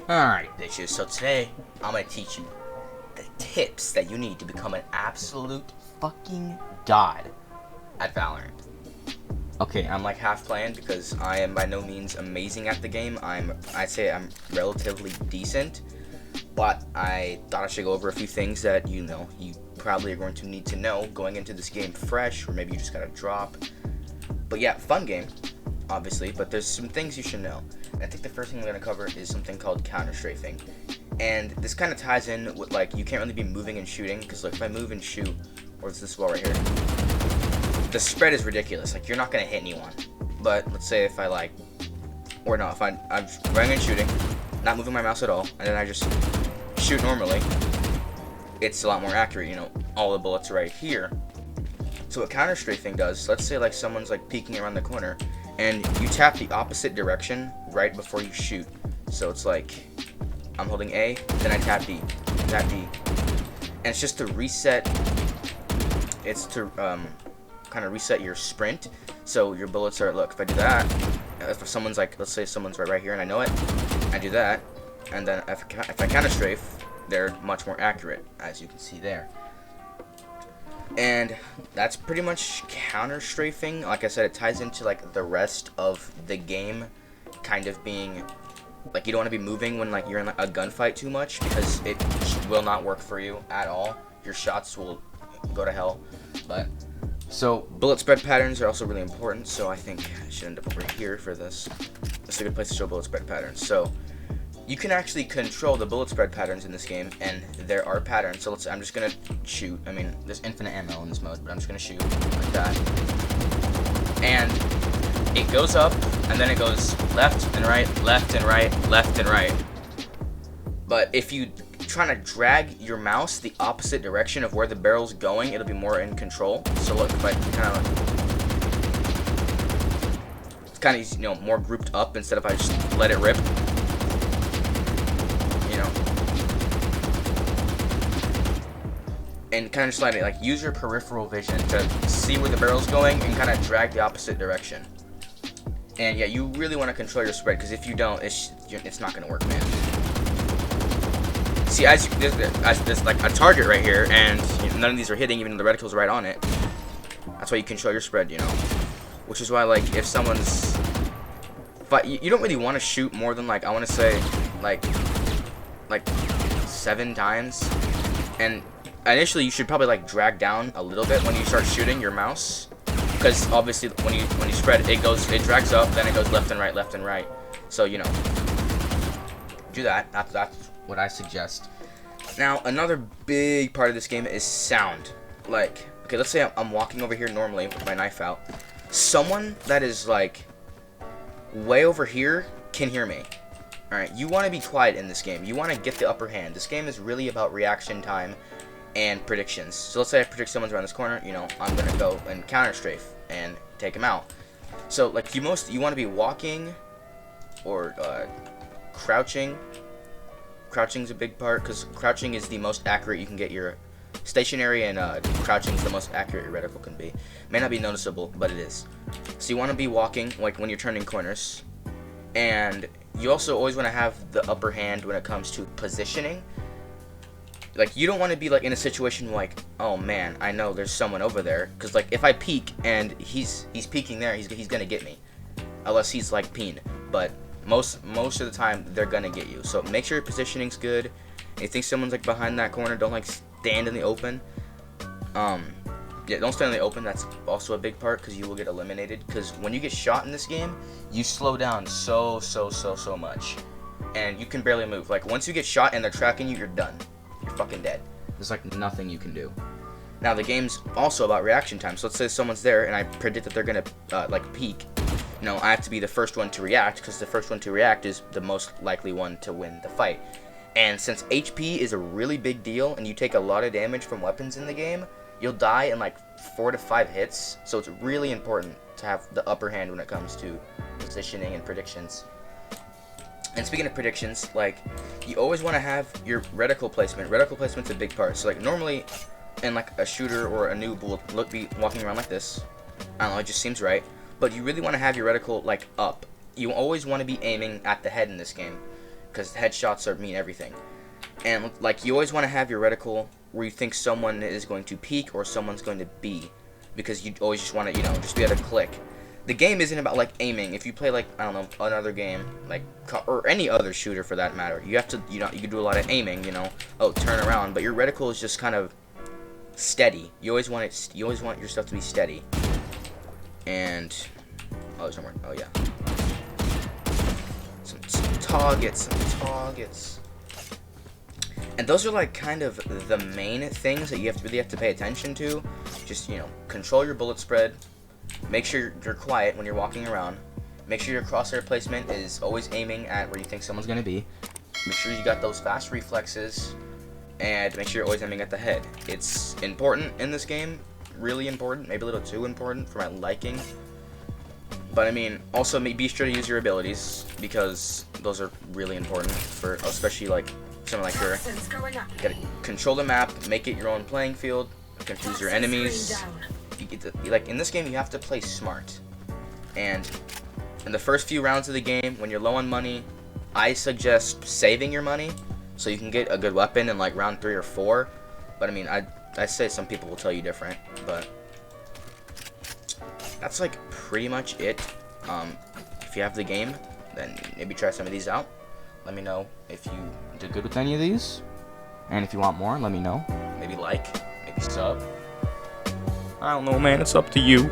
Alright, bitches, so today I'm gonna teach you the tips that you need to become an absolute fucking god at Valorant. Okay, I'm like half playing because I am by no means amazing at the game. I'd say I'm relatively decent, but I thought I should go over a few things that you probably are going to need to know going into this game fresh, or maybe you just got a drop. But yeah, fun game, obviously, but there's some things you should know. And I think the first thing we're going to cover is something called counter-strafing. And this kind of ties in with, like, you can't really be moving and shooting, because, like, if I move and shoot, or it's this wall right here, the spread is ridiculous. Like, you're not going to hit anyone. But let's say if I, like, or no, if I'm running and shooting, not moving my mouse at all, and then I just shoot normally, it's a lot more accurate, you know, all the bullets are right here. So what counter-strafing does, let's say, like, someone's, like, peeking around the corner, and you tap the opposite direction right before you shoot. So it's like, I'm holding A, then I tap D, and it's just to reset, it's to kind of reset your sprint, so your bullets are, look, if I do that, if someone's like, let's say someone's right here and I know it, I do that, and then if I counter strafe, they're much more accurate, as you can see there. And that's pretty much counter strafing. Like I said, it ties into like the rest of the game kind of being like, you don't want to be moving when like you're in like, a gunfight too much, because it will not work for you at all. Your shots will go to hell. But so bullet spread patterns are also really important, so I think I should end up over here for this. This is a good place to show bullet spread patterns. So you can actually control the bullet spread patterns in this game, and there are patterns. So I'm just gonna shoot. I mean, there's infinite ammo in this mode, but I'm just gonna shoot like that. And it goes up, and then it goes left and right, left and right, left and right. But if you trying to drag your mouse the opposite direction of where the barrel's going, it'll be more in control. So look, if I it's kind of, you know, more grouped up instead of I just let it rip. And kind of just like use your peripheral vision to see where the barrel's going and kind of drag the opposite direction. And yeah, you really want to control your spread, because if you don't, it's not gonna work, man. See, as there's like a target right here, and none of these are hitting, even though the reticle's right on it. That's why you control your spread, you know. Which is why, like, if someone's, but you don't really want to shoot more than, like, I want to say like 7 times. And initially, you should probably like drag down a little bit when you start shooting your mouse, because obviously when you spread, it drags up, then it goes left and right. So, you know, do that. That's what I suggest. Now, another big part of this game is sound. Like, okay, let's say I'm walking over here normally with my knife out. Someone that is like way over here can hear me. Alright, you want to be quiet in this game. You want to get the upper hand. This game is really about reaction time and predictions. So let's say I predict someone's around this corner, you know, I'm gonna go and counter strafe and take him out. So like you want to be walking or crouching. Crouching's a big part, because crouching is the most accurate you can get your stationary, and crouching is the most accurate your reticle can be. May not be noticeable, but it is. So you want to be walking like when you're turning corners, and you also always want to have the upper hand when it comes to positioning. Like, you don't want to be like in a situation like, oh man, I know there's someone over there, because like if I peek and he's peeking there, he's gonna get me, unless he's like peen. But most of the time they're gonna get you. So make sure your positioning's good. And you think someone's like behind that corner, don't like stand in the open. Yeah, don't stand in the open. That's also a big part, because you will get eliminated. Because when you get shot in this game, you slow down so much, and you can barely move. Like, once you get shot and they're tracking you, you're done. You're fucking dead. There's like nothing you can do. Now the game's also about reaction time. So let's say someone's there and I predict that they're gonna like peek. You know, I have to be the first one to react, because the first one to react is the most likely one to win the fight. And since HP is a really big deal and you take a lot of damage from weapons in the game, you'll die in like 4 to 5 hits. So it's really important to have the upper hand when it comes to positioning and predictions. And speaking of predictions, like, you always want to have your reticle placement. Reticle placement's a big part. So like normally in like a shooter or a noob will be walking around like this. I don't know, it just seems right. but you really want to have your reticle like up. You always want to be aiming at the head in this game, because headshots mean everything. And like you always want to have your reticle where you think someone is going to peek or someone's going to be, because you always just want to, you know, just be able to click. The game isn't about like aiming. If you play like, I don't know, another game like, or any other shooter for that matter, you have to, you know, you can do a lot of aiming, you know, oh, turn around, but your reticle is just kind of steady. You always want it, you always want your stuff to be steady. And oh, there's no more. Oh yeah, some targets. And those are like kind of the main things that you really have to pay attention to. Just, you know, control your bullet spread. Make sure you're quiet when you're walking around. Make sure your crosshair placement is always aiming at where you think someone's gonna be. Make sure you got those fast reflexes, and make sure you're always aiming at the head. It's important in this game, really important, maybe a little too important for my liking. But I mean, also be sure to use your abilities, because those are really important for, especially like something like her. You gotta control the map, make it your own playing field, confuse your enemies. You get to, like in this game, you have to play smart. And in the first few rounds of the game, when you're low on money, I suggest saving your money so you can get a good weapon in like round 3 or 4. But I mean, I say some people will tell you different, but that's like pretty much it. If you have the game, then maybe try some of these out. Let me know if you did good with any of these, and if you want more, let me know. Maybe like, maybe sub. I don't know, man. It's up to you.